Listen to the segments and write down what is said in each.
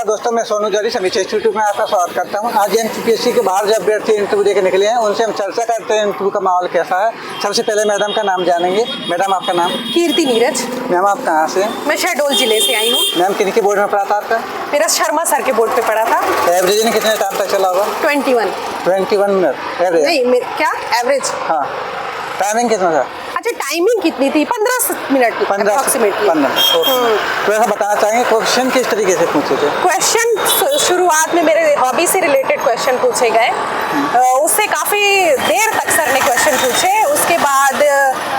नमस्कार दोस्तों, मैं सोनू जरी समीक्षा इंस्टीट्यूट में आपका स्वागत करता हूं। आज एमपीएससी के बाहर जो अभ्यर्थी इंटरव्यू देके निकले हैं उनसे हम चर्चा करते हैं इंटरव्यू का माहौल कैसा है। सबसे पहले मैडम का नाम जानेंगे। मैडम आपका नाम? कीर्ति नीरज। मैम आप कहाँ से? मैं शहडोल जिले से आई हूँ। मैम किन के बोर्ड में पढ़ा था आपका? मेरा शर्मा सर के बोर्ड पे पढ़ा था। एवरेज ने कितने टाइम तक चला होगा? 21 मिनट एवरेज? नहीं, क्या एवरेज? हाँ, टाइमिंग कितना था? अच्छा, टाइमिंग कितनी थी? 15 मिनट की अप्रॉक्सीमेटली। 15। तो ऐसा बताना चाहेंगे क्वेश्चन किस तरीके से पूछे थे? क्वेश्चन शुरुआत में मेरे हॉबी से रिलेटेड क्वेश्चन पूछे गए। उससे काफ़ी देर तक सर ने क्वेश्चन पूछे। उसके बाद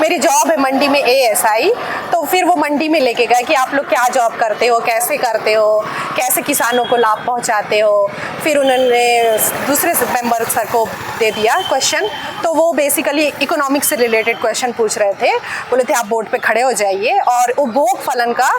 मेरी जॉब है मंडी में ASI, तो फिर वो मंडी में लेके गए कि आप लोग क्या जॉब करते हो, कैसे करते हो, कैसे किसानों को लाभ पहुंचाते हो। फिर उन्होंने दूसरे मेंबर सर को दे दिया क्वेश्चन, तो वो बेसिकली इकोनॉमिक्स से रिलेटेड क्वेश्चन पूछ रहे थे। बोले थे आप बोर्ड पे खड़े हो जाइए और उपभोग फलन का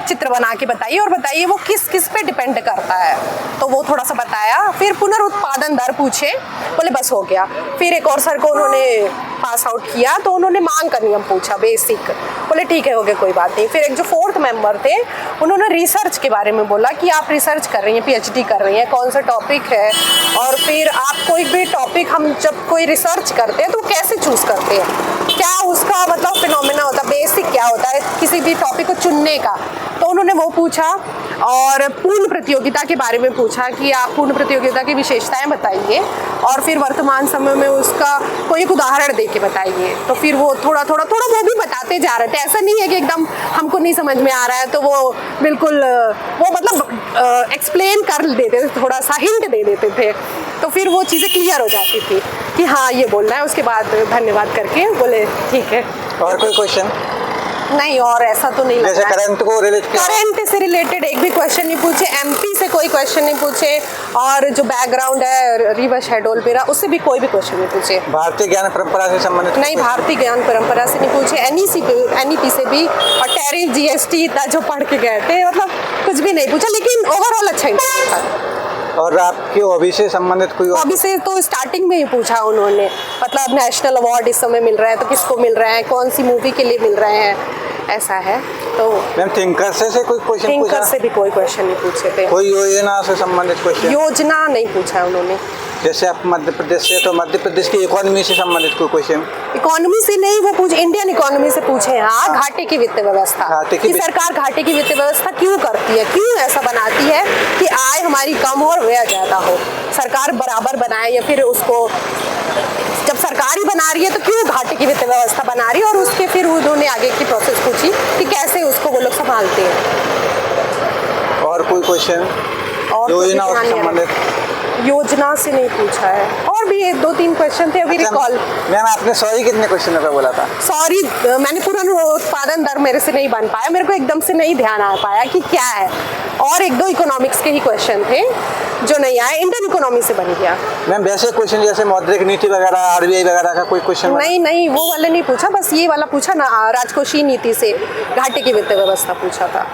चित्र बना के बताइए और बताइए वो किस किस पे डिपेंड करता है। तो वो थोड़ा सा बताया। फिर पुनरुत्पादन दर पूछे, बोले बस हो गया। फिर एक और सर को उन्होंने पास आउट किया, तो उन्होंने मांग का नियम पूछा बेसिक, बोले ठीक है हो गया कोई बात नहीं। फिर एक जो फोर्थ मेंबर थे उन्होंने रिसर्च के बारे में बोला कि आप रिसर्च कर रही हैं, PhD कर रही हैं, कौन सा टॉपिक है, और फिर आप कोई भी टॉपिक, हम जब कोई रिसर्च करते हैं तो कैसे चूज करते हैं, क्या उसका मतलब फिनोमेना होता है, बेसिक क्या होता है किसी भी टॉपिक को चुनने का। तो उन्होंने वो पूछा। और पूर्ण प्रतियोगिता के बारे में पूछा कि आप पूर्ण प्रतियोगिता की विशेषताएं बताइए और फिर वर्तमान समय में उसका कोई एक उदाहरण दे के बताइए। तो फिर वो थोड़ा वो भी बताते जा रहे थे। ऐसा नहीं है कि एकदम हमको नहीं समझ में आ रहा है तो वो बिल्कुल वो मतलब एक्सप्लेन कर देते थे, थोड़ा सा हिंट दे देते थे, तो फिर वो चीज़ें क्लियर हो जाती थी कि हाँ ये बोलना है। उसके बाद धन्यवाद करके बोले ठीक है। और कोई क्वेश्चन? नहीं, और ऐसा तो नहीं जैसे करंट को करंट से रिलेटेड एक भी क्वेश्चन नहीं पूछे, MP से कोई क्वेश्चन नहीं पूछे, और जो बैकग्राउंड है रीवा शहडोल मेरा, उससे भी कोई भी क्वेश्चन नहीं पूछे। भारतीय ज्ञान परंपरा से संबंधित? नहीं, भारतीय ज्ञान परंपरा से नहीं पूछे। NEP से भी, और टैरिफ GST इतना जो पढ़ के गए थे, मतलब कुछ भी नहीं पूछा, लेकिन ओवरऑल अच्छा ही था। और आपकी हॉबी से संबंधित कोई? हॉबी से तो स्टार्टिंग में ही पूछा उन्होंने, मतलब नेशनल अवार्ड इस समय मिल रहा है तो किसको मिल रहा है, कौन सी मूवी के लिए मिल रहे हैं, ऐसा है। तो मैम थिंकर से कोई क्वेश्चन? थिंकर से भी कोई क्वेश्चन नहीं पूछे थे। कोई योजना से संबंधित क्वेश्चन? योजना नहीं पूछा उन्होंने। जैसे आप मध्य प्रदेश से, तो मध्य प्रदेश की इकोनॉमी से संबंधित कोई क्वेश्चन? इकोनॉमी से नहीं, वो पूछ इंडियन इकोनॉमी से पूछे। हाँ, घाटे की वित्त व्यवस्था कि सरकार घाटे की वित्त व्यवस्था क्यों करती है, क्यों ऐसा बनाती है कि आय हमारी कम हो और व्यय ज्यादा हो, सरकार बराबर बनाए, या फिर उसको जब सरकार ही बना रही है तो क्यों घाटे की वित्त व्यवस्था बना रही है। और उसके फिर उन्होंने आगे की प्रोसेस पूछी कि कैसे उसको वो लोग संभालते हैं। और कोई क्वेश्चन? और योजना से संबंधित? योजना से नहीं पूछा है, और भी 2-3 क्वेश्चन थे अभी रिकॉल। मैम आपने सॉरी कितने क्वेश्चन पे बोला था? सॉरी मैंने पुनरुत्पादन दर मेरे से नहीं बन पाया, मेरे को एकदम से नहीं ध्यान आ पाया कि क्या है। और 1-2 इकोनॉमिक्स के ही क्वेश्चन थे जो नहीं आए, इंडियन इकोनॉमी से बन गया। मैम वैसे क्वेश्चन जैसे मौद्रिक नीति वगैरह, RBI वगैरह का कोई क्वेश्चन? नहीं, वो वाले नहीं पूछा, बस ये वाला पूछा ना, राजकोषीय नीति से घाटे की वित्त व्यवस्था पूछा था।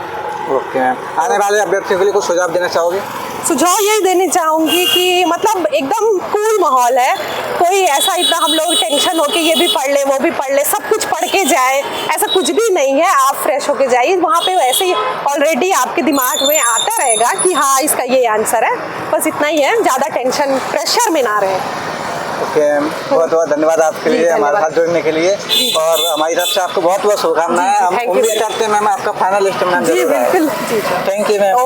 ओके मैम, आने वाले अभ्यर्थियों के लिए कुछ सुझाव देना चाहोगे? सुझाव यही देने चाहूँगी कि मतलब एकदम कूल माहौल है, कोई ऐसा इतना हम लोग टेंशन हो कि ये भी पढ़ ले वो भी पढ़ ले, सब कुछ पढ़ के जाए, ऐसा कुछ भी नहीं है। आप फ्रेश होके जाइए, वहाँ पे वैसे ही ऑलरेडी आपके दिमाग में आता रहेगा कि हाँ इसका ये आंसर है, बस इतना ही है, ज़्यादा टेंशन प्रेशर में ना रहे। ओके, बहुत बहुत धन्यवाद आपके लिए हमारे साथ जुड़ने के लिए, और हमारी तरफ से आपको बहुत बहुत शुभकामनाएं। हम उम्मीद करते हैं मैम आपका फाइनल लिस्ट में। जी बिल्कुल, जी थैंक यू मैम।